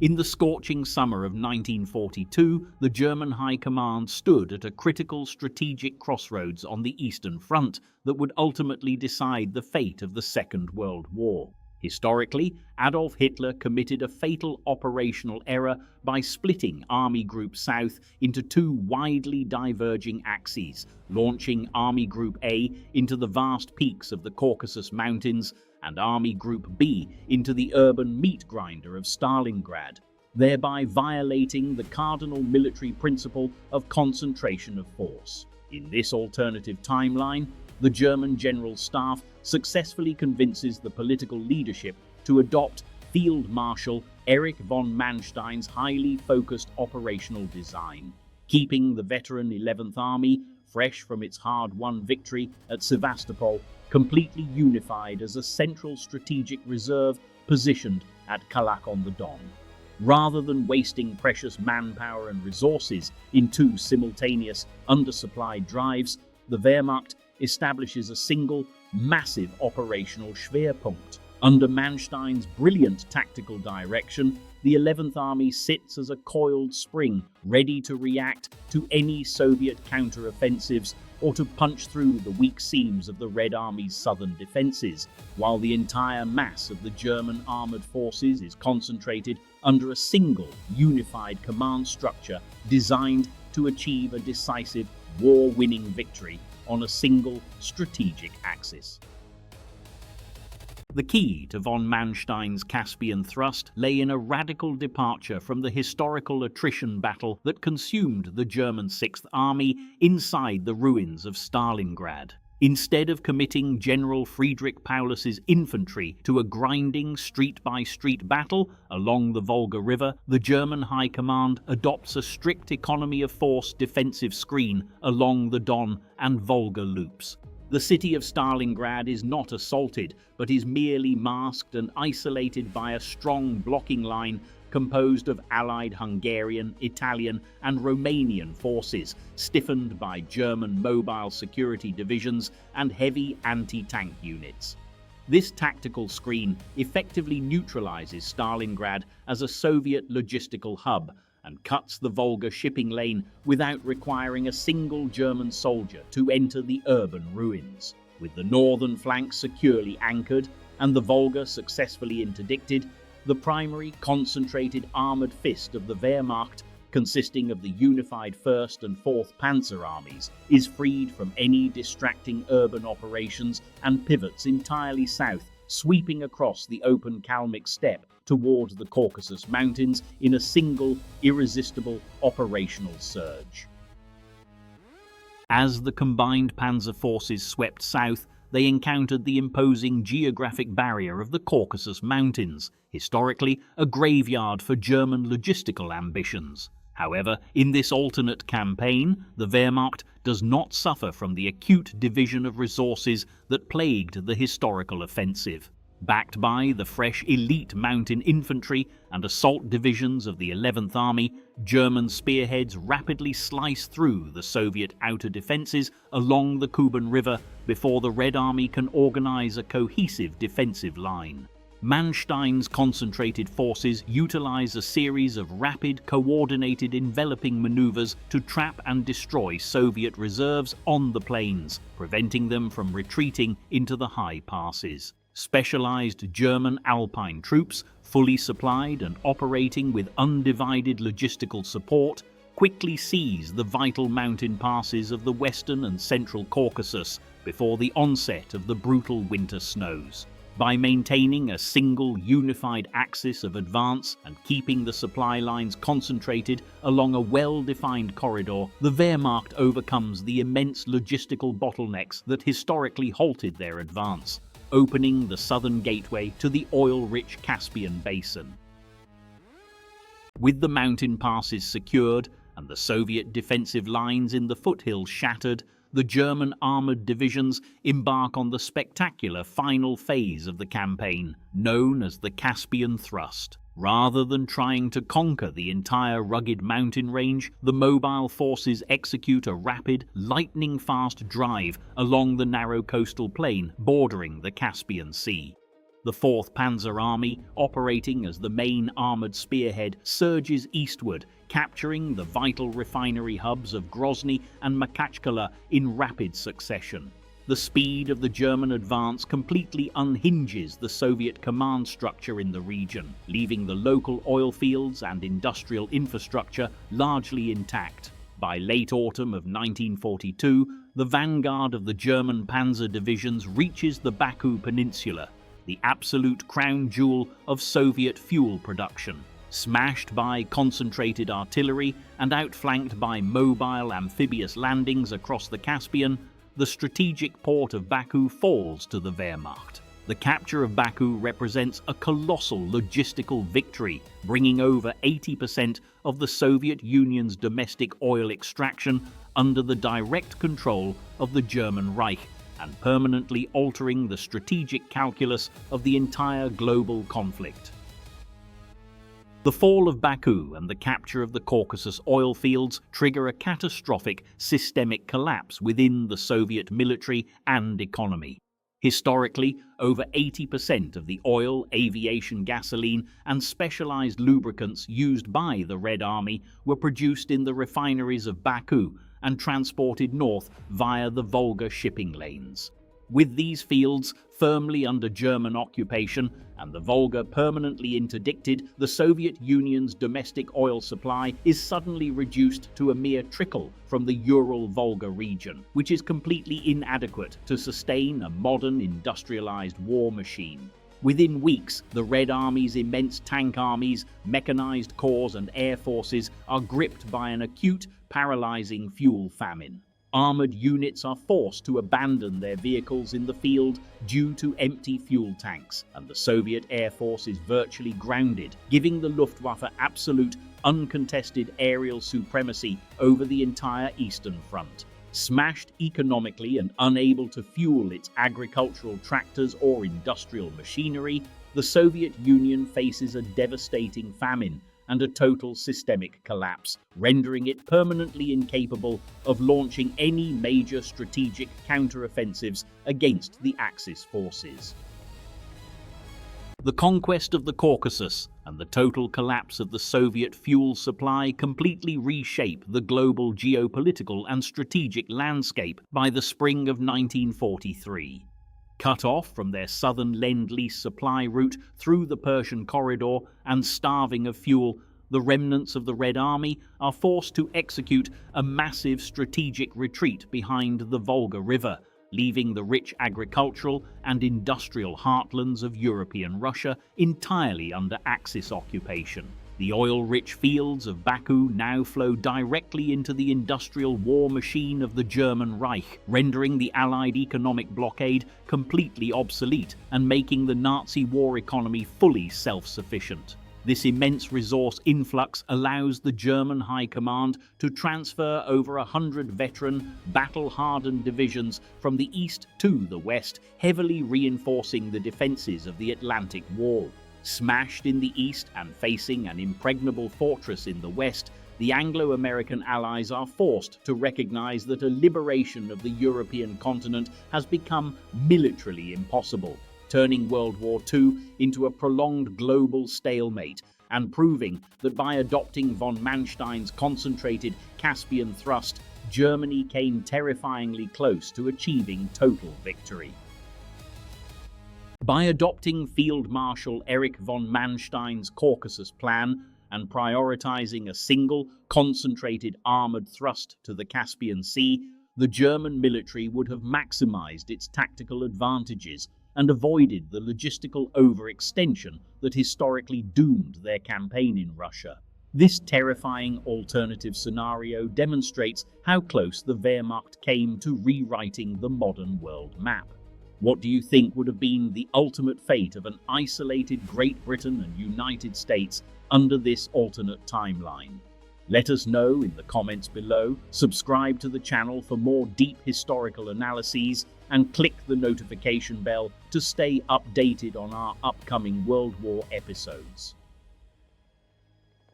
In the scorching summer of 1942, the German High Command stood at a critical strategic crossroads on the Eastern Front that would ultimately decide the fate of the Second World War. Historically, Adolf Hitler committed a fatal operational error by splitting Army Group South into two widely diverging axes, launching Army Group A into the vast peaks of the Caucasus Mountains and Army Group B into the urban meat grinder of Stalingrad, thereby violating the cardinal military principle of concentration of force. In this alternative timeline, the German General Staff successfully convinces the political leadership to adopt Field Marshal Erich von Manstein's highly focused operational design, keeping the veteran 11th Army, fresh from its hard-won victory at Sevastopol, completely unified as a central strategic reserve positioned at Kalach on the Don. Rather than wasting precious manpower and resources in two simultaneous undersupplied drives, the Wehrmacht establishes a single, massive operational Schwerpunkt. Under Manstein's brilliant tactical direction, the 11th Army sits as a coiled spring, ready to react to any Soviet counter-offensives or to punch through the weak seams of the Red Army's southern defenses, while the entire mass of the German armored forces is concentrated under a single, unified command structure designed to achieve a decisive, war-winning victory on a single strategic axis. The key to von Manstein's Caspian Thrust lay in a radical departure from the historical attrition battle that consumed the German Sixth Army inside the ruins of Stalingrad. Instead of committing General Friedrich Paulus's infantry to a grinding street-by-street battle along the Volga River, the German High Command adopts a strict economy of force defensive screen along the Don and Volga loops. The city of Stalingrad is not assaulted, but is merely masked and isolated by a strong blocking line composed of Allied Hungarian, Italian, and Romanian forces, stiffened by German mobile security divisions and heavy anti-tank units. This tactical screen effectively neutralizes Stalingrad as a Soviet logistical hub and cuts the Volga shipping lane without requiring a single German soldier to enter the urban ruins. With the northern flank securely anchored and the Volga successfully interdicted, the primary concentrated armored fist of the Wehrmacht, consisting of the unified 1st and 4th Panzer armies, is freed from any distracting urban operations and pivots entirely south, sweeping across the open Kalmyk steppe toward the Caucasus Mountains in a single, irresistible operational surge. As the combined panzer forces swept south, they encountered the imposing geographic barrier of the Caucasus Mountains, historically a graveyard for German logistical ambitions. However, in this alternate campaign, the Wehrmacht does not suffer from the acute division of resources that plagued the historical offensive. Backed by the fresh elite mountain infantry and assault divisions of the 11th Army, German spearheads rapidly slice through the Soviet outer defenses along the Kuban River before the Red Army can organize a cohesive defensive line. Manstein's concentrated forces utilize a series of rapid, coordinated enveloping maneuvers to trap and destroy Soviet reserves on the plains, preventing them from retreating into the high passes. Specialized German Alpine troops, fully supplied and operating with undivided logistical support, quickly seize the vital mountain passes of the western and central Caucasus before the onset of the brutal winter snows. By maintaining a single unified axis of advance and keeping the supply lines concentrated along a well-defined corridor, the Wehrmacht overcomes the immense logistical bottlenecks that historically halted their advance, opening the southern gateway to the oil-rich Caspian basin. With the mountain passes secured and the Soviet defensive lines in the foothills shattered, the German armored divisions embark on the spectacular final phase of the campaign, known as the Caspian Thrust. Rather than trying to conquer the entire rugged mountain range, the mobile forces execute a rapid, lightning-fast drive along the narrow coastal plain bordering the Caspian Sea. The 4th Panzer Army, operating as the main armoured spearhead, surges eastward, capturing the vital refinery hubs of Grozny and Makhachkala in rapid succession. The speed of the German advance completely unhinges the Soviet command structure in the region, leaving the local oil fields and industrial infrastructure largely intact. By late autumn of 1942, the vanguard of the German panzer divisions reaches the Baku Peninsula, the absolute crown jewel of Soviet fuel production. Smashed by concentrated artillery and outflanked by mobile amphibious landings across the Caspian, the strategic port of Baku falls to the Wehrmacht. The capture of Baku represents a colossal logistical victory, bringing over 80% of the Soviet Union's domestic oil extraction under the direct control of the German Reich, and permanently altering the strategic calculus of the entire global conflict. The fall of Baku and the capture of the Caucasus oil fields trigger a catastrophic systemic collapse within the Soviet military and economy. Historically, over 80% of the oil, aviation gasoline, and specialized lubricants used by the Red Army were produced in the refineries of Baku and transported north via the Volga shipping lanes. With these fields firmly under German occupation and the Volga permanently interdicted, the Soviet Union's domestic oil supply is suddenly reduced to a mere trickle from the Ural-Volga region, which is completely inadequate to sustain a modern industrialized war machine. Within weeks, the Red Army's immense tank armies, mechanized corps and air forces are gripped by an acute, paralyzing fuel famine. Armored units are forced to abandon their vehicles in the field due to empty fuel tanks, and the Soviet Air Force is virtually grounded, giving the Luftwaffe absolute, uncontested aerial supremacy over the entire Eastern Front. Smashed economically and unable to fuel its agricultural tractors or industrial machinery, the Soviet Union faces a devastating famine and a total systemic collapse, rendering it permanently incapable of launching any major strategic counteroffensives against the Axis forces. The conquest of the Caucasus and the total collapse of the Soviet fuel supply completely reshape the global geopolitical and strategic landscape by the spring of 1943. Cut off from their southern Lend-Lease supply route through the Persian corridor and starving of fuel, the remnants of the Red Army are forced to execute a massive strategic retreat behind the Volga River, leaving the rich agricultural and industrial heartlands of European Russia entirely under Axis occupation. The oil-rich fields of Baku now flow directly into the industrial war machine of the German Reich, rendering the Allied economic blockade completely obsolete and making the Nazi war economy fully self-sufficient. This immense resource influx allows the German High Command to transfer over 100 veteran, battle-hardened divisions from the east to the west, heavily reinforcing the defenses of the Atlantic Wall. Smashed in the east and facing an impregnable fortress in the west, the Anglo-American allies are forced to recognize that a liberation of the European continent has become militarily impossible, turning World War II into a prolonged global stalemate and proving that by adopting von Manstein's concentrated Caspian Thrust, Germany came terrifyingly close to achieving total victory. By adopting Field Marshal Erich von Manstein's Caucasus Plan and prioritizing a single, concentrated armored thrust to the Caspian Sea, the German military would have maximized its tactical advantages and avoided the logistical overextension that historically doomed their campaign in Russia. This terrifying alternative scenario demonstrates how close the Wehrmacht came to rewriting the modern world map. What do you think would have been the ultimate fate of an isolated Great Britain and United States under this alternate timeline? Let us know in the comments below, subscribe to the channel for more deep historical analyses, and click the notification bell to stay updated on our upcoming World War episodes.